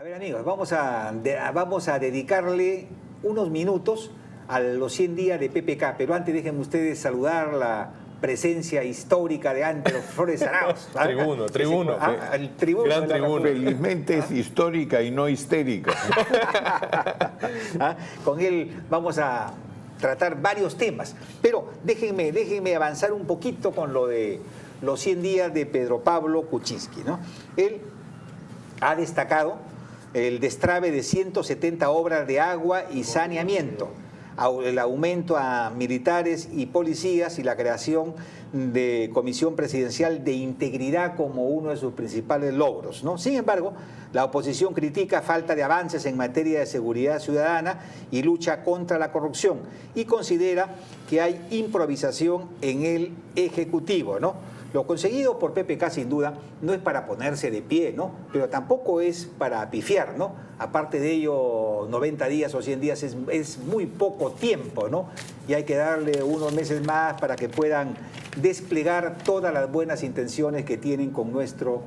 A ver, amigos, vamos a dedicarle unos minutos a los 100 días de PPK, pero antes déjenme ustedes saludar la presencia histórica de Ángelo Flores Arauz. Tribuno. El tribuno. Gran tribuno. Felizmente es histórica y no histérica. Con él vamos a tratar varios temas, pero déjenme avanzar un poquito con lo de los 100 días de Pedro Pablo Kuczynski, ¿no? Él ha destacado el destrabe de 170 obras de agua y saneamiento, el aumento a militares y policías y la creación de Comisión Presidencial de Integridad como uno de sus principales logros, ¿no? Sin embargo, la oposición critica falta de avances en materia de seguridad ciudadana y lucha contra la corrupción y considera que hay improvisación en el Ejecutivo, ¿no? Lo conseguido por PPK sin duda no es para ponerse de pie, ¿no? Pero tampoco es para pifiar, ¿no? Aparte de ello, 90 días o 100 días es muy poco tiempo, ¿no? Y hay que darle unos meses más para que puedan desplegar todas las buenas intenciones que tienen con nuestro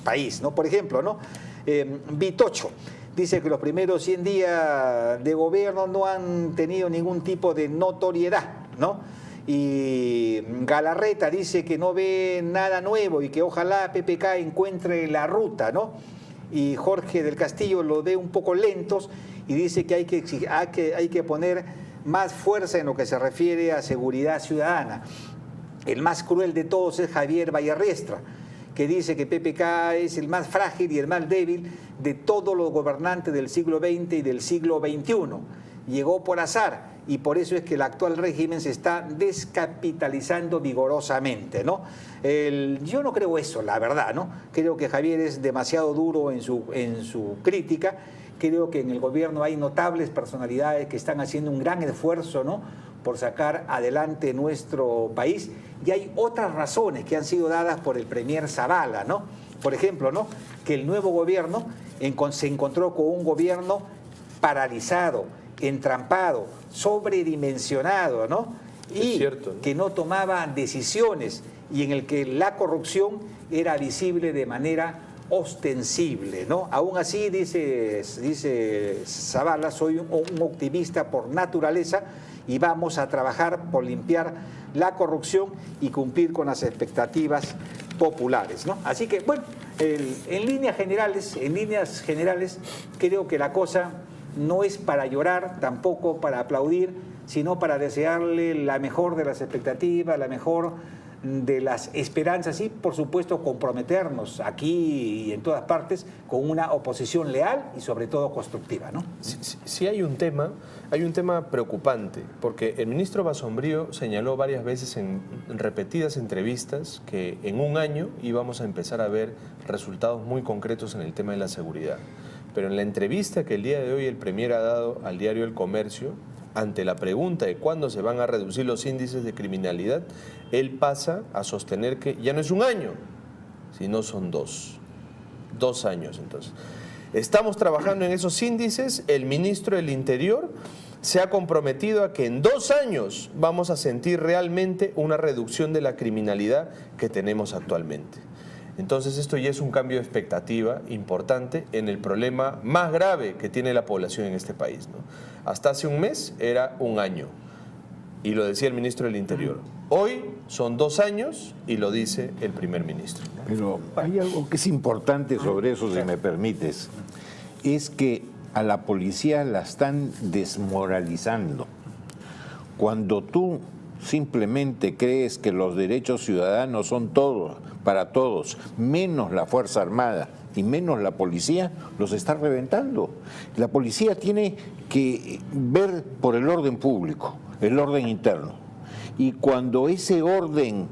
país, ¿no? Por ejemplo, ¿no? Vitocho dice que los primeros 100 días de gobierno no han tenido ningún tipo de notoriedad, ¿no? Y Galarreta dice que no ve nada nuevo y que ojalá PPK encuentre la ruta, ¿no? Y Jorge del Castillo lo ve un poco lentos y dice que hay que poner más fuerza en lo que se refiere a seguridad ciudadana. El más cruel de todos es Javier Vallarriestra, que dice que PPK es el más frágil y el más débil de todos los gobernantes del siglo XX y del siglo XXI. Llegó por azar y por eso es que el actual régimen se está descapitalizando vigorosamente, ¿no? Yo no creo eso, la verdad, ¿no? Creo que Javier es demasiado duro en su crítica. Creo que en el gobierno hay notables personalidades que están haciendo un gran esfuerzo, ¿no?, por sacar adelante nuestro país. Y hay otras razones que han sido dadas por el premier Zavala, ¿no? Por ejemplo, ¿no?, que el nuevo gobierno se encontró con un gobierno paralizado, entrampado, sobredimensionado, ¿no? Y cierto, ¿no?, que no tomaba decisiones y en el que la corrupción era visible de manera ostensible, ¿no? Aún así, dice Zavala, soy un optimista por naturaleza y vamos a trabajar por limpiar la corrupción y cumplir con las expectativas populares, ¿no? Así que, bueno, en líneas generales, creo que la cosa no es para llorar, tampoco para aplaudir, sino para desearle la mejor de las expectativas, la mejor de las esperanzas y, por supuesto, comprometernos aquí y en todas partes con una oposición leal y, sobre todo, constructiva, ¿no? Sí, hay un tema preocupante, porque el ministro Basombrío señaló varias veces en repetidas entrevistas que en un año íbamos a empezar a ver resultados muy concretos en el tema de la seguridad. Pero en la entrevista que el día de hoy el premier ha dado al diario El Comercio, ante la pregunta de cuándo se van a reducir los índices de criminalidad, él pasa a sostener que ya no es un año, sino son 2 años. Entonces, estamos trabajando en esos índices. El ministro del Interior se ha comprometido a que en 2 años vamos a sentir realmente una reducción de la criminalidad que tenemos actualmente. Entonces esto ya es un cambio de expectativa importante en el problema más grave que tiene la población en este país, ¿no? Hasta hace un mes era un año y lo decía el ministro del Interior. Hoy son 2 años y lo dice el primer ministro. Pero hay algo que es importante sobre eso, si me permites, es que a la policía la están desmoralizando. Cuando tú simplemente crees que los derechos ciudadanos son todos, para todos, menos la Fuerza Armada y menos la policía, los está reventando. La policía tiene que ver por el orden público, el orden interno. Y cuando ese orden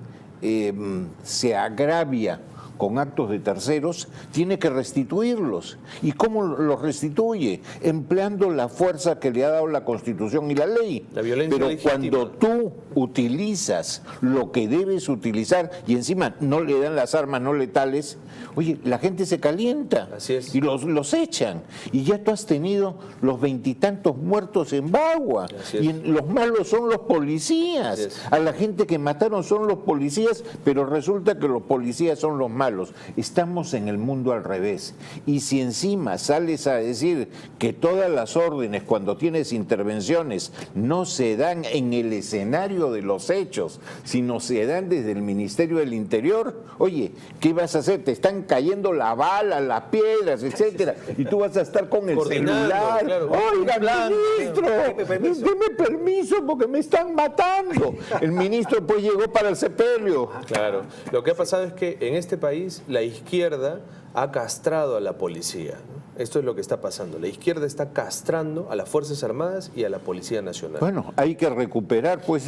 se agravia con actos de terceros, tiene que restituirlos. ¿Y cómo los restituye? Empleando la fuerza que le ha dado la Constitución y la ley. La violencia Pero legítima. cuando tú utilizas lo que debes utilizar y encima no le dan las armas no letales, oye, la gente se calienta. Así es. Y los echan. Y ya tú has tenido los 20 y tantos muertos en Bagua. Y los malos son los policías. A la gente que mataron son los policías, pero resulta que los policías son los malos. malos. Estamos en el mundo al revés. Y si encima sales a decir que todas las órdenes, cuando tienes intervenciones, no se dan en el escenario de los hechos, sino se dan desde el Ministerio del Interior, oye, ¿qué vas a hacer? Te están cayendo la bala, las piedras, etcétera, y tú vas a estar con el celular. Claro, Oiga, ministro, deme permiso porque me están matando. El ministro pues llegó para el sepelio. Claro, lo que ha pasado es que en este país la izquierda ha castrado a la policía, ¿no? Esto es lo que está pasando. La izquierda está castrando a las Fuerzas Armadas y a la Policía Nacional. Bueno, hay que recuperar pues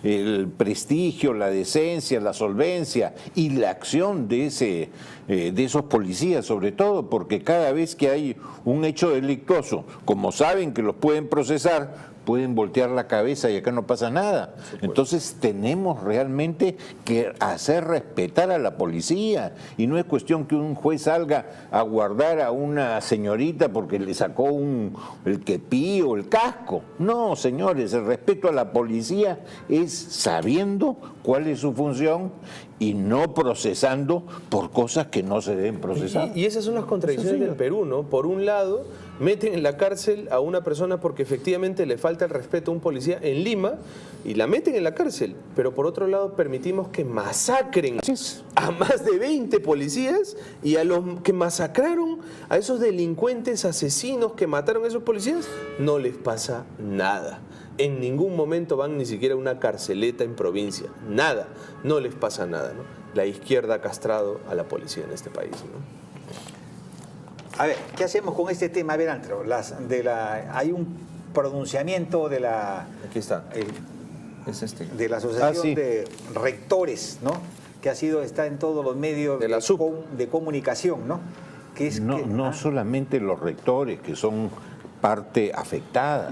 el prestigio, la decencia, la solvencia y la acción de esos policías, sobre todo porque cada vez que hay un hecho delictuoso, como saben que los pueden procesar, pueden voltear la cabeza y acá no pasa nada. Entonces tenemos realmente que hacer respetar a la policía, y no es cuestión que un juez salga a guardar a una señorita porque le sacó el kepí o el casco. No, señores, el respeto a la policía es sabiendo cuál es su función y no procesando por cosas que no se deben procesar. Y esas son las contradicciones del Perú, ¿no? Por un lado, meten en la cárcel a una persona porque efectivamente le falta el respeto a un policía en Lima y la meten en la cárcel, pero por otro lado permitimos que masacren a más de 20 policías, y a los que masacraron, a esos delincuentes asesinos que mataron a esos policías, no les pasa nada. En ningún momento van ni siquiera a una carceleta en provincia. Nada, no les pasa nada, ¿no? La izquierda ha castrado a la policía en este país, ¿no? A ver, ¿qué hacemos con este tema? A ver, Antro, hay un pronunciamiento de la... Aquí está. Es este. De la Asociación de Rectores, ¿no? Que está en todos los medios de, de comunicación, ¿no? Que es no solamente los rectores, que son parte afectada.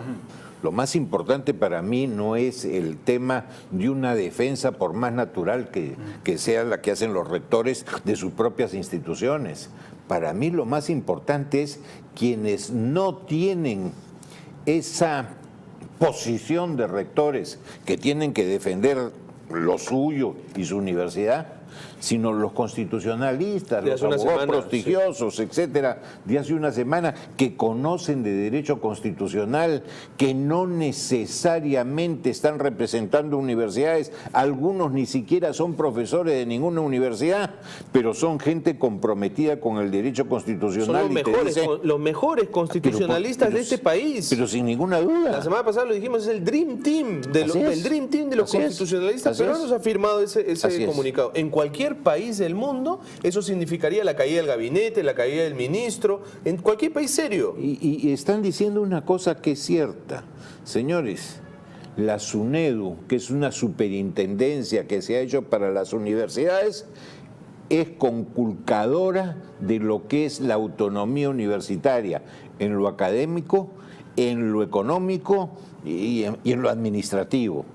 Lo más importante para mí no es el tema de una defensa, por más natural que sea la que hacen los rectores de sus propias instituciones. Para mí lo más importante es quienes no tienen esa posición de rectores que tienen que defender lo suyo y su universidad, sino los constitucionalistas, los abogados prestigiosos, etcétera, de hace una semana, que conocen de derecho constitucional, que no necesariamente están representando universidades, algunos ni siquiera son profesores de ninguna universidad, pero son gente comprometida con el derecho constitucional. Son los mejores constitucionalistas de este país. Pero sin ninguna duda. La semana pasada lo dijimos, es el Dream Team, el Dream Team de los constitucionalistas peruanos ha firmado ese comunicado. En cualquier país del mundo eso significaría la caída del gabinete, la caída del ministro, en cualquier país serio. Y están diciendo una cosa que es cierta, señores. La SUNEDU, que es una superintendencia que se ha hecho para las universidades, es conculcadora de lo que es la autonomía universitaria en lo académico, en lo económico y en lo administrativo.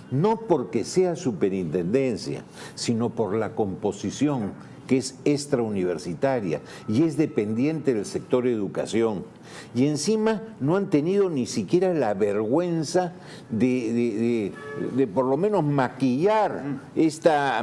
No porque sea superintendencia, sino por la composición, que es extrauniversitaria y es dependiente del sector educación. Y encima no han tenido ni siquiera la vergüenza de por lo menos maquillar esta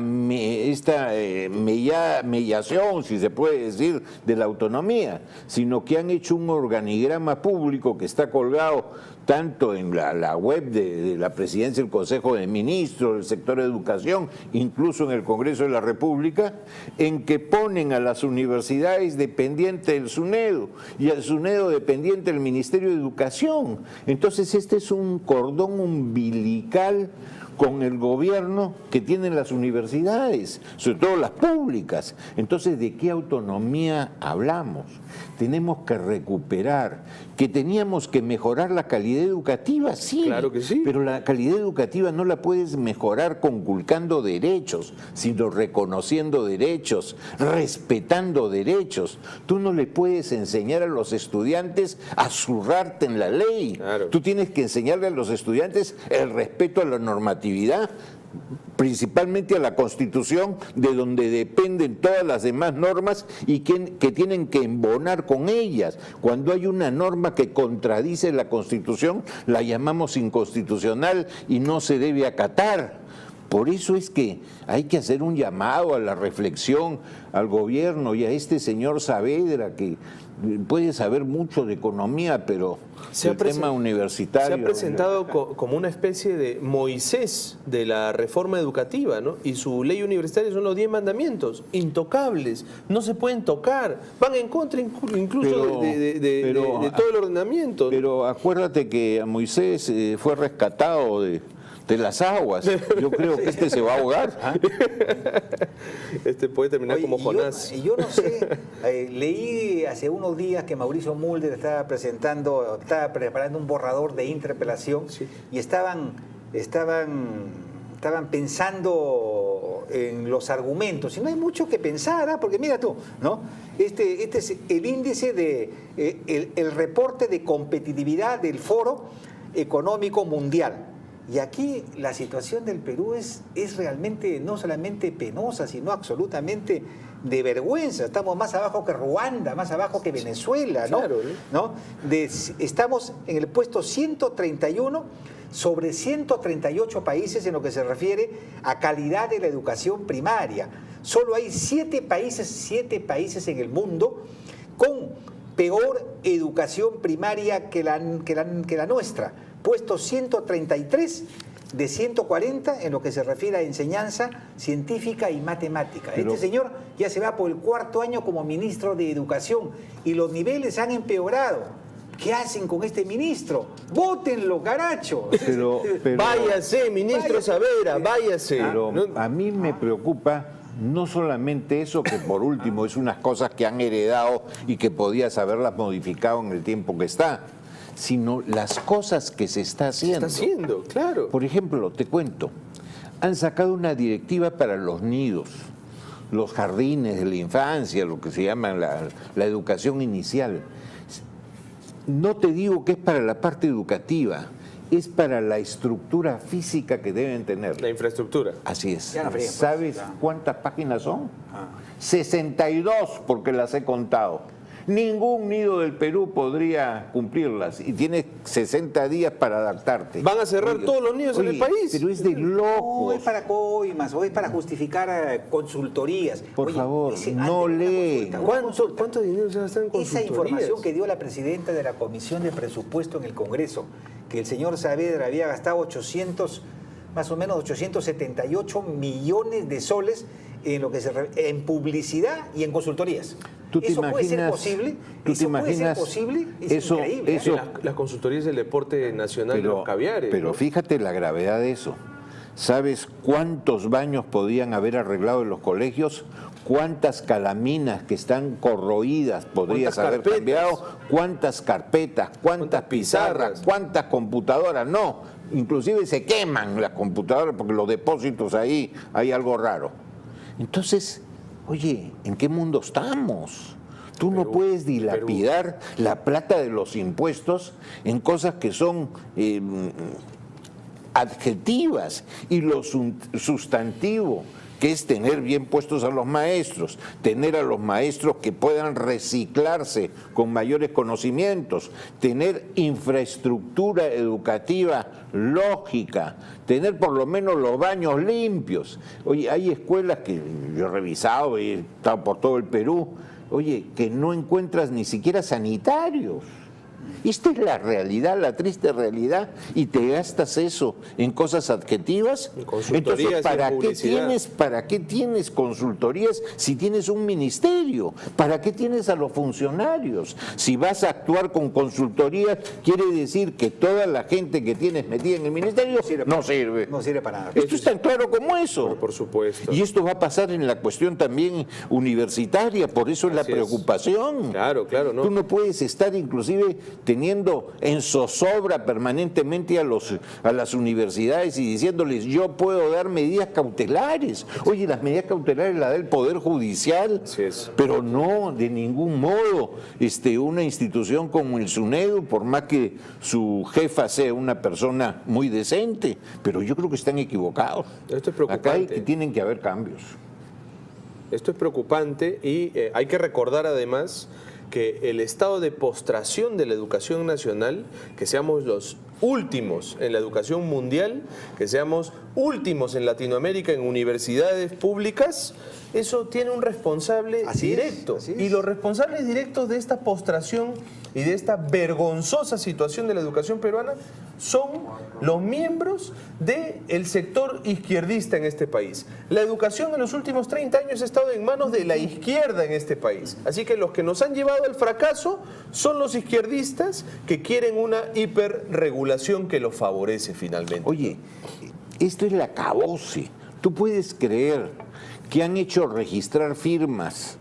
mediación, si se puede decir, de la autonomía, sino que han hecho un organigrama público que está colgado tanto en la web de la Presidencia del Consejo de Ministros, del sector de educación, incluso en el Congreso de la República, en que ponen a las universidades dependientes del SUNEDU y al SUNEDU dependiente del Ministerio de Educación. Entonces este es un cordón umbilical con el gobierno que tienen las universidades, sobre todo las públicas. Entonces, ¿de qué autonomía hablamos? Tenemos que recuperar, que teníamos que mejorar la calidad educativa, sí, claro que sí, pero la calidad educativa no la puedes mejorar conculcando derechos, sino reconociendo derechos, respetando derechos. Tú no le puedes enseñar a los estudiantes a zurrarte en la ley. Claro. Tú tienes que enseñarle a los estudiantes el respeto a la normatividad, principalmente a la Constitución, de donde dependen todas las demás normas y que tienen que embonar con ellas. Cuando hay una norma que contradice la Constitución, la llamamos inconstitucional y no se debe acatar. Por eso es que hay que hacer un llamado a la reflexión al gobierno y a este señor Saavedra, que puede saber mucho de economía, pero el tema universitario... Se ha presentado como una especie de Moisés de la reforma educativa, ¿no? Y su ley universitaria son los 10 mandamientos, intocables, no se pueden tocar, van en contra incluso de todo el ordenamiento. Pero acuérdate que a Moisés fue rescatado de las aguas. Yo creo que este se va a ahogar. ¿Ah? Este puede terminar como Jonás. Yo no sé, leí hace unos días que Mauricio Mulder estaba preparando un borrador de interpelación, sí, y estaban pensando en los argumentos, y no hay mucho que pensar, porque mira tú, ¿no? Este es el índice el reporte de competitividad del Foro Económico Mundial. Y aquí la situación del Perú es realmente no solamente penosa, sino absolutamente de vergüenza. Estamos más abajo que Ruanda, más abajo que Venezuela, ¿no? Claro, ¿no? Estamos en el puesto 131 sobre 138 países en lo que se refiere a calidad de la educación primaria. Solo hay 7 países en el mundo con peor educación primaria que la nuestra. Puesto 133 de 140 en lo que se refiere a enseñanza científica y matemática. Este señor ya se va por el 4º año como ministro de Educación y los niveles han empeorado. ¿Qué hacen con este ministro? ¡Vótenlo, caracho! Pero, váyase, ministro Saavedra, váyase. Pero a mí me preocupa no solamente eso, que por último es unas cosas que han heredado y que podías haberlas modificado en el tiempo que está, sino las cosas que se está haciendo. Se está haciendo, claro. Por ejemplo, te cuento, han sacado una directiva para los nidos, los jardines de la infancia, lo que se llama la educación inicial. No te digo que es para la parte educativa, es para la estructura física que deben tener. La infraestructura. Así es. ¿Sabes cuántas páginas son? 62, porque las he contado. Ningún nido del Perú podría cumplirlas y tienes 60 días para adaptarte. Van a cerrar todos los nidos en el país. Pero es de locos. No, es para coimas o es para justificar consultorías. Por favor, no lee. ¿Cuánto dinero se gasta en consultorías? Esa información que dio la presidenta de la Comisión de Presupuesto en el Congreso, que el señor Saavedra había gastado más o menos 878 millones de soles en lo que en publicidad y en consultorías. ¿Eso puede ser posible? ¿Eso puede ser posible? Es increíble. Las consultorías del deporte nacional de los caviares. Pero ¿no? Fíjate la gravedad de eso. ¿Sabes cuántos baños podían haber arreglado en los colegios? ¿Cuántas calaminas que están corroídas podrías haber cambiado? ¿Cuántas carpetas? ¿Cuántas pizarras? ¿Cuántas computadoras? No, inclusive se queman las computadoras porque los depósitos ahí hay algo raro. Entonces, oye, ¿en qué mundo estamos? Tú no puedes dilapidar la plata de los impuestos en cosas que son adjetivas, y lo sustantivo, que es tener bien puestos a los maestros, tener a los maestros que puedan reciclarse con mayores conocimientos, tener infraestructura educativa lógica, tener por lo menos los baños limpios. Oye, hay escuelas que yo he revisado, he estado por todo el Perú, oye, que no encuentras ni siquiera sanitarios. Esta es la realidad, la triste realidad, y te gastas eso en cosas adjetivas. Entonces, ¿para qué tienes consultorías si tienes un ministerio? ¿Para qué tienes a los funcionarios? Si vas a actuar con consultorías, quiere decir que toda la gente que tienes metida en el ministerio no sirve. No sirve para nada. Esto es tan claro como eso. Pero por supuesto. Y esto va a pasar en la cuestión también universitaria, por eso es la preocupación. Claro, claro, ¿no? Tú no puedes estar inclusive teniendo en zozobra permanentemente a las universidades y diciéndoles yo puedo dar medidas cautelares. Oye, las medidas cautelares las da el Poder Judicial, pero no de ningún modo una institución como el SUNEDU, por más que su jefa sea una persona muy decente, pero yo creo que están equivocados. Esto es preocupante. Acá tienen que haber cambios. Esto es preocupante y hay que recordar además que el estado de postración de la educación nacional, que seamos los últimos en la educación mundial, que seamos últimos en Latinoamérica en universidades públicas, eso tiene un responsable directo. así es. Y los responsables directos de esta postración y de esta vergonzosa situación de la educación peruana son los miembros del sector izquierdista en este país. La educación en los últimos 30 años ha estado en manos de la izquierda en este país. Así que los que nos han llevado al fracaso son los izquierdistas que quieren una hiperregulación que los favorece finalmente. Oye, esto es la acabose. Tú puedes creer que han hecho registrar firmas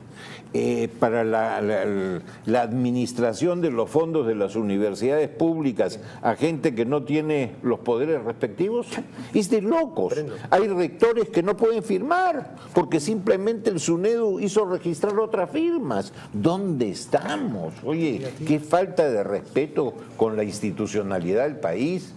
para la administración de los fondos de las universidades públicas a gente que no tiene los poderes respectivos. Es de locos. Hay rectores que no pueden firmar porque simplemente el SUNEDU hizo registrar otras firmas. ¿Dónde estamos? Oye, qué falta de respeto con la institucionalidad del país.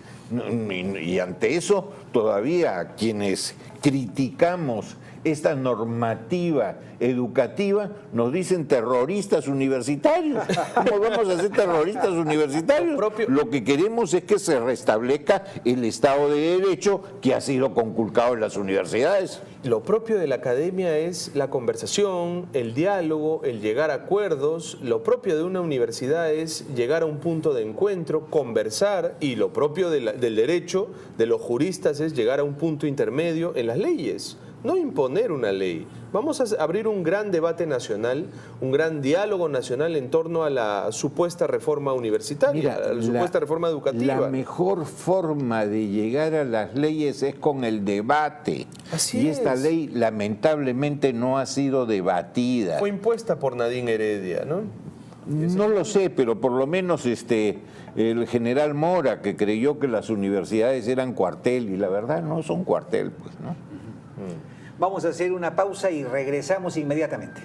Y ante eso, todavía quienes criticamos esta normativa educativa nos dicen terroristas universitarios. ¿Cómo vamos a ser terroristas universitarios? Lo que queremos es que se restablezca el Estado de Derecho que ha sido conculcado en las universidades. Lo propio de la academia es la conversación, el diálogo, el llegar a acuerdos. Lo propio de una universidad es llegar a un punto de encuentro, conversar, y lo propio del derecho, de los juristas, es llegar a un punto intermedio en las leyes. No imponer una ley. Vamos a abrir un gran debate nacional, un gran diálogo nacional en torno a la supuesta reforma universitaria, a la supuesta reforma educativa. La mejor forma de llegar a las leyes es con el debate. Así es. Esta ley lamentablemente no ha sido debatida. Fue impuesta por Nadine Heredia, ¿no? No lo sé, pero por lo menos el general Mora, que creyó que las universidades eran cuartel, y la verdad no son cuartel, pues, ¿no? Vamos a hacer una pausa y regresamos inmediatamente.